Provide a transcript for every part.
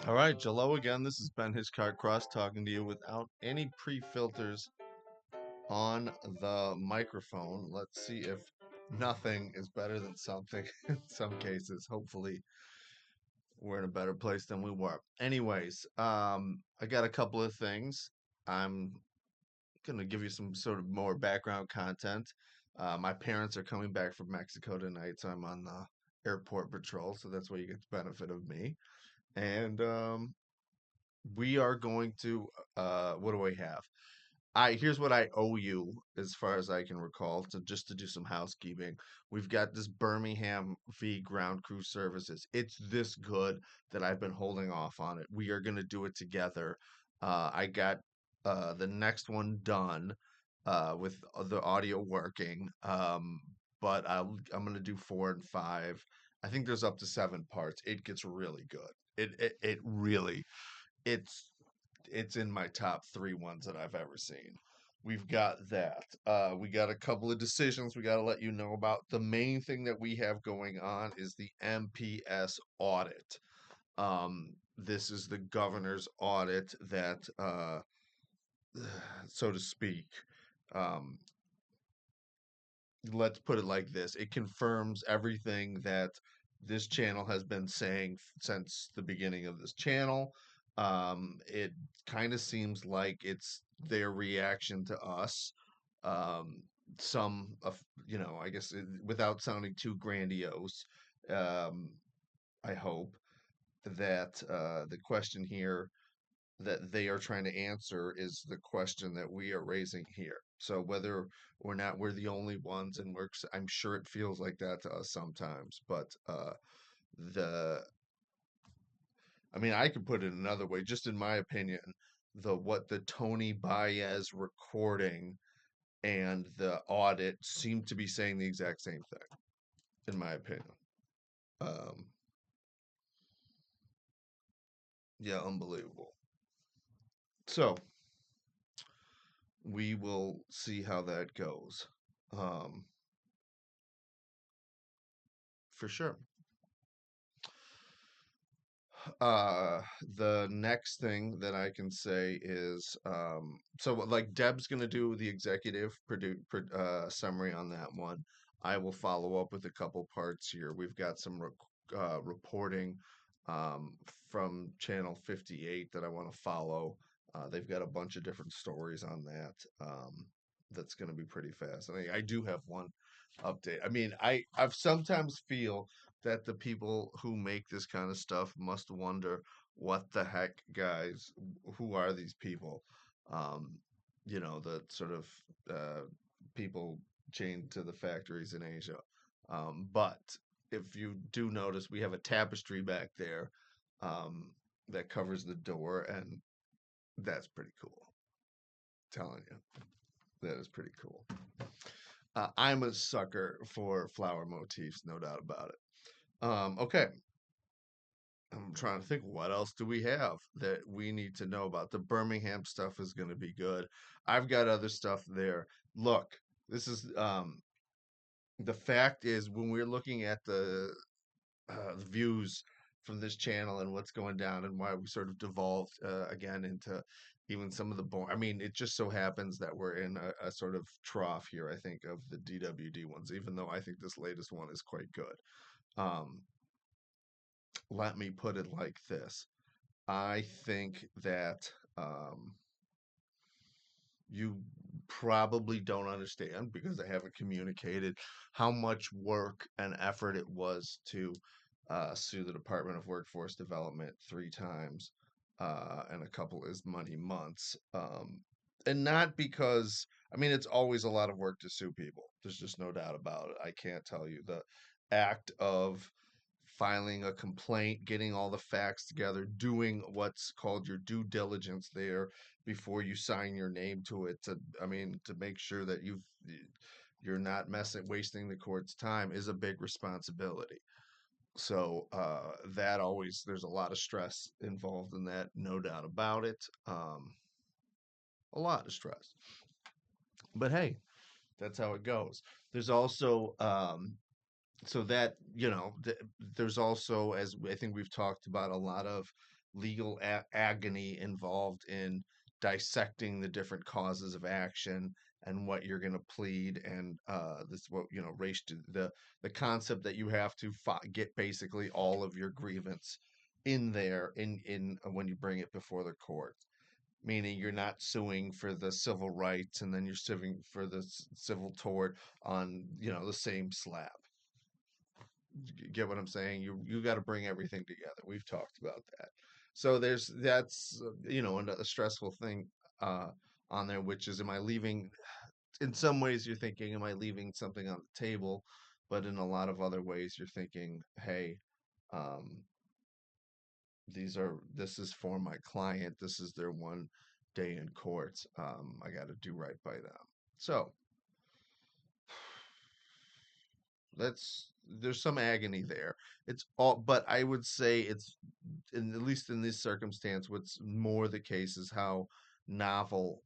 All right, Jello again. This has been his car cross talking to you without any pre-filters on the microphone. Let's see if nothing is better than something in some cases. Hopefully, we're in a better place than we were. Anyways, I got a couple of things. I'm gonna give you some sort of more background content. My parents are coming back from Mexico tonight, so I'm on the airport patrol. So that's where you get the benefit of me. And we are going to what do I have? I Here's what I owe you as far as I can recall, to just to do some housekeeping. We've got this Birmingham v Ground Crew Services. It's this good that I've been holding off on it. We are going to do it together. I got the next one done with the audio working, but I'm going to do 4 and 5. I think there's up to 7 parts. It gets really good. It really it's it's in my top three ones that I've ever seen. We've got that. We got a couple of decisions we got to let you know about. The main thing that we have going on is the MPS audit. This is the governor's audit that, so to speak, um, let's put it like this: it confirms everything that this channel has been saying since the beginning of this channel. It kind of seems like it's their reaction to us. Um, some of, I guess without sounding too grandiose, um, I hope that the question here that they are trying to answer is the question that we are raising here. So whether or not we're the only ones, and I'm sure it feels like that to us sometimes, but the, I mean, I could put it another way, just in my opinion, what the Tony Baez recording and the audit seem to be saying the exact same thing, in my opinion. Um, yeah, unbelievable. So we will see how that goes. Um, for sure. Uh, the next thing that I can say is, so like Deb's gonna do the executive summary on that one. I will follow up with a couple parts here. We've got some reporting um, from Channel 58 that I want to follow. They've got a bunch of different stories on that. That's going to be pretty fascinating. I do have one update. I mean, I've sometimes feel that the people who make this kind of stuff must wonder what the heck, guys, who are these people? Um, the sort of uh, people chained to the factories in Asia. But if you do notice, we have a tapestry back there um, that covers the door, and that's pretty cool. Telling you, that is pretty cool. I'm a sucker for flower motifs, no doubt about it. Okay, I'm trying to think, what else do we have that we need to know about? The Birmingham stuff is going to be good. I've got other stuff there. Look, this is the fact is, when we're looking at the views from this channel and what's going down, and why we sort of devolved again into even some of the I mean, it just so happens that we're in a sort of trough here, I think, of the DWD ones, even though I think this latest one is quite good. Um, Let me put it like this. I think that you probably don't understand, because I haven't communicated how much work and effort it was to sue the Department of Workforce Development 3 times, and a couple is money months. And not because, I mean, it's always a lot of work to sue people. There's just no doubt about it. I can't tell you the act of filing a complaint, getting all the facts together, doing what's called your due diligence there before you sign your name to it, to make sure that you're not wasting the court's time, is a big responsibility. So that always, there's a lot of stress involved in that, no doubt about it. A lot of stress. But hey, that's how it goes. There's also so that, there's also, as I think we've talked about, a lot of legal agony involved in dissecting the different causes of action and what you're going to plead, and this what race to the concept that you have to get basically all of your grievance in there in when you bring it before the court, meaning you're not suing for the civil rights and then you're suing for the civil tort on the same slab. Get what I'm saying? You got to bring everything together. We've talked about that. So that's another stressful thing uh, on there, which is, am I leaving? In some ways, you're thinking, am I leaving something on the table? But in a lot of other ways, you're thinking, hey, um, this is for my client. This is their one day in court. I got to do right by them. So that's there's some agony there. It's all, but I would say it's, at least in this circumstance, what's more the case is how novel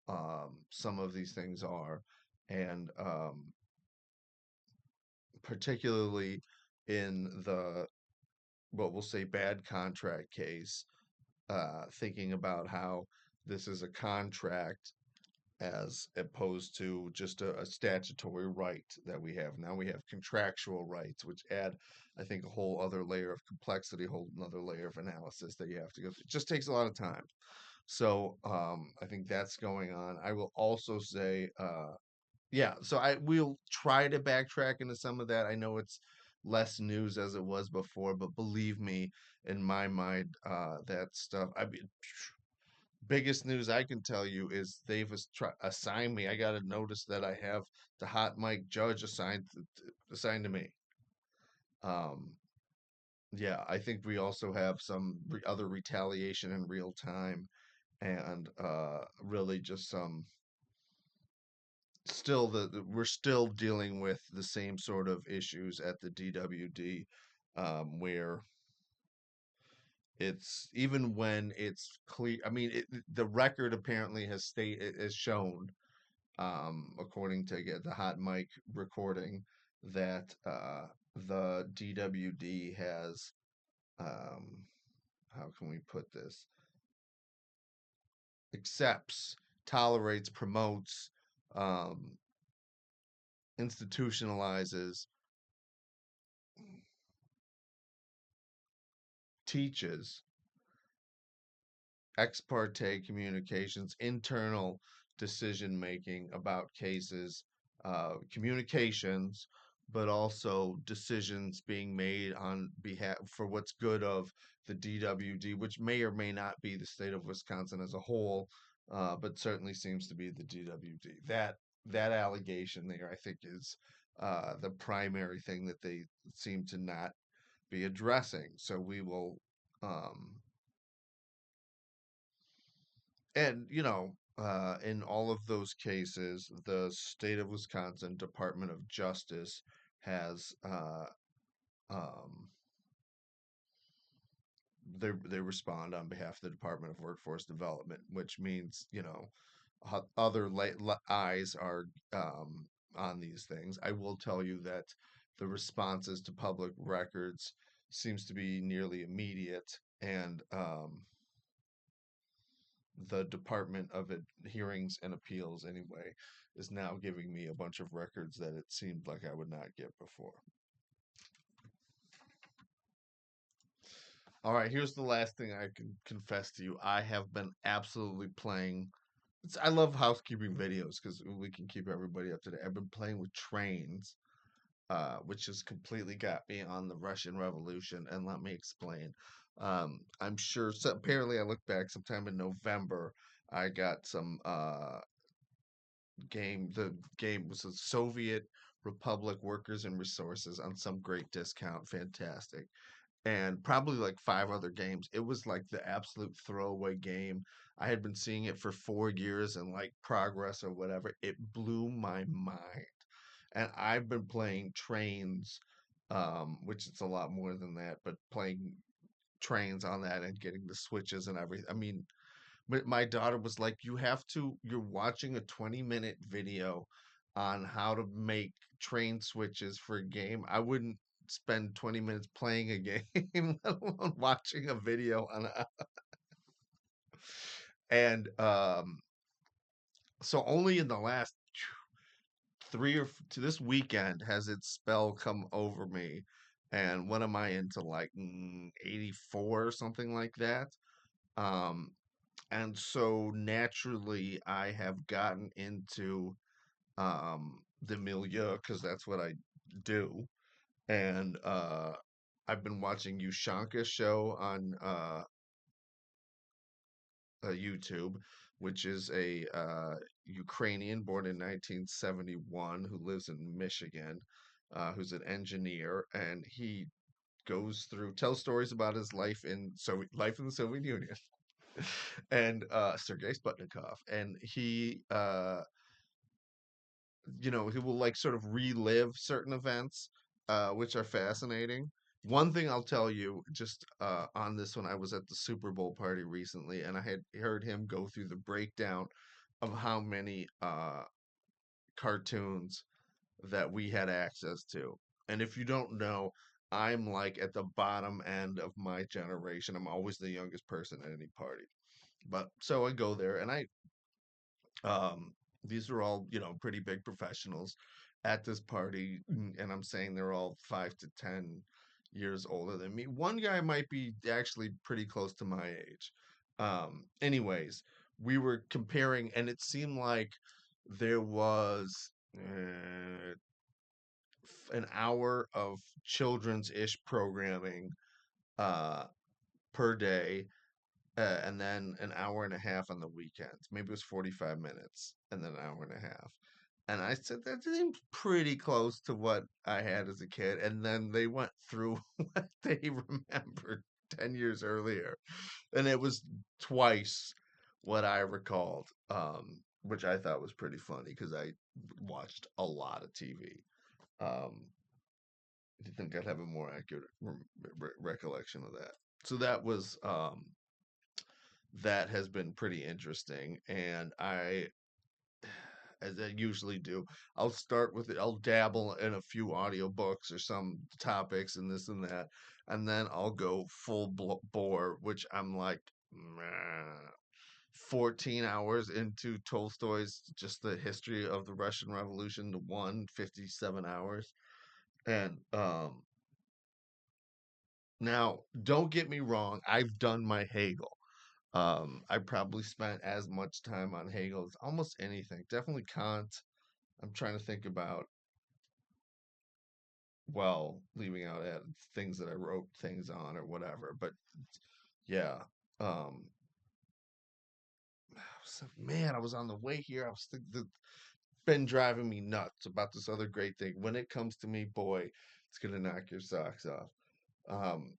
some of these things are, and particularly in the, what we'll say, bad contract case, thinking about how this is a contract as opposed to just a statutory right that we have. Now we have contractual rights, which add, I think, a whole other layer of complexity, a whole another layer of analysis that you have to go through. It just takes a lot of time. So I think that's going on. I will also say, yeah, so I will try to backtrack into some of that. I know it's less news as it was before, but believe me, in my mind, that stuff. I mean, biggest news I can tell you is they've assigned me. I got a notice that I have the hot mic judge assigned to me. Um, yeah, I think we also have some other retaliation in real time, and really just some, still we're still dealing with the same sort of issues at the DWD, where it's, even when it's clear. I mean, the record apparently has shown, according to get the hot mic recording, that the DWD has, um, how can we put this, accepts, tolerates, promotes, um, institutionalizes, teaches ex parte communications, internal decision making about cases, communications, but also decisions being made on behalf for what's good of the DWD, which may or may not be the state of Wisconsin as a whole, but certainly seems to be the DWD. That allegation there, I think, is the primary thing that they seem to not be addressing. So we will, um, and in all of those cases, the state of Wisconsin Department of Justice has, um, they respond on behalf of the Department of Workforce Development, which means other eyes are, on these things. I will tell you that the responses to public records seems to be nearly immediate, and the Department of Hearings and Appeals, anyway, is now giving me a bunch of records that it seemed like I would not get before. All right, here's the last thing I can confess to you. I have been absolutely playing. I love housekeeping videos because we can keep everybody up to date. I've been playing with trains, which has completely got me on the Russian Revolution. And let me explain. I'm sure. So apparently, I look back sometime in November. I got some game. The game was a Soviet Republic Workers and Resources on some great discount. Fantastic. And probably like five other games. It was like the absolute throwaway game. I had been seeing it for 4 years and like progress or whatever. It blew my mind. And I've been playing trains, which it's a lot more than that, but playing trains on that and getting the switches and everything. I mean, my daughter was like, you're watching a 20-minute video on how to make train switches for a game. I wouldn't spend 20 minutes playing a game, let alone watching a video on a. And so only in the last to this weekend has its spell come over me. And what am I into, like 84 or something like that? Um, and so naturally I have gotten into the milieu because that's what I do. And I've been watching Ushanka's show on YouTube, which is a Ukrainian born in 1971 who lives in Michigan, who's an engineer, and he goes through tells stories about his life in the Soviet Union, and Sergei Sputnikov, and he will like sort of relive certain events, which are fascinating. One thing I'll tell you just on this one, I was at the Super Bowl party recently, and I had heard him go through the breakdown of how many cartoons that we had access to. And if you don't know, I'm like at the bottom end of my generation. I'm always the youngest person at any party. But so I go there and um, these are all, pretty big professionals at this party, and I'm saying they're all 5 to 10 years older than me. One guy might be actually pretty close to my age. Anyways, we were comparing, and it seemed like there was an hour of children's-ish programming uh, per day, and then an hour and a half on the weekends. Maybe it was 45 minutes and then an hour and a half. And I said, that seems pretty close to what I had as a kid. And then they went through what they remembered 10 years earlier. And it was twice what I recalled, which I thought was pretty funny because I watched a lot of TV. Um, I think I'd have a more accurate recollection of that. So that has been pretty interesting. And as I usually do, I'll start with it. I'll dabble in a few audiobooks or some topics and this and that. And then I'll go full bore, which I'm like, meh, 14 hours into Tolstoy's just the history of the Russian Revolution to 157 hours. And now, don't get me wrong, I've done my Hegel. I probably spent as much time on Hegel as almost anything. Definitely Kant. I'm trying to think about, well, leaving out things that I wrote things on or whatever. But yeah, um, so, man, I was on the way here. I was been driving me nuts about this other great thing. When it comes to me, boy, it's gonna knock your socks off. Um,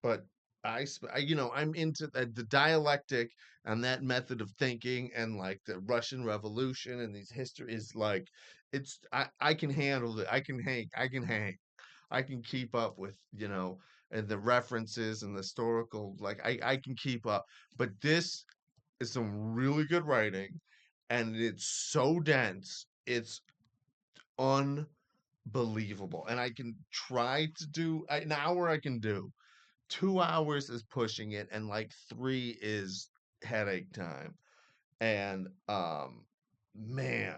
but I'm into the dialectic and that method of thinking and like the Russian Revolution and these history is like I can handle it. I can keep up with, and the references and the historical, like I can keep up. But this is some really good writing, and it's so dense. It's unbelievable. And I can try to do an hour I can do. 2 hours is pushing it, and like three is headache time. And man,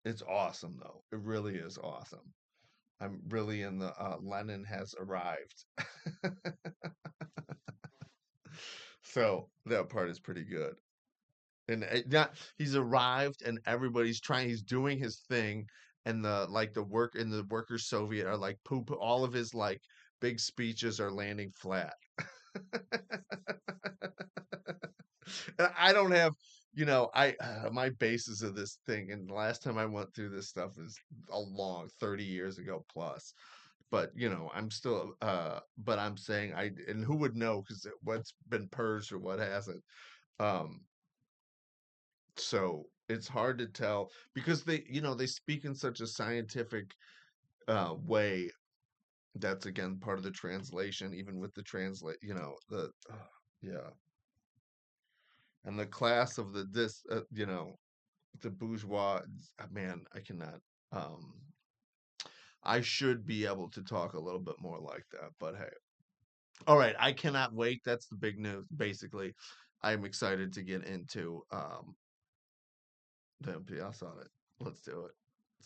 it's awesome though. It really is awesome. I'm really in the Lenin has arrived. So that part is pretty good. And not he's arrived and everybody's trying, he's doing his thing, and the workers Soviet are like poop, all of his like big speeches are landing flat. And I don't have, I my basis of this thing, and the last time I went through this stuff is a long 30 years ago plus. But I'm still, but I'm saying and who would know because what's been purged or what hasn't. Um, so it's hard to tell because they speak in such a scientific way. That's again part of the translation, even with the translate, yeah. And the class of the bourgeois, man, I cannot. I should be able to talk a little bit more like that, but hey. All right, I cannot wait. That's the big news. Basically, I'm excited to get into the MPS on it. Let's do it.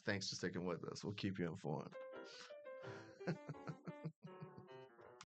Thanks for sticking with us. We'll keep you informed.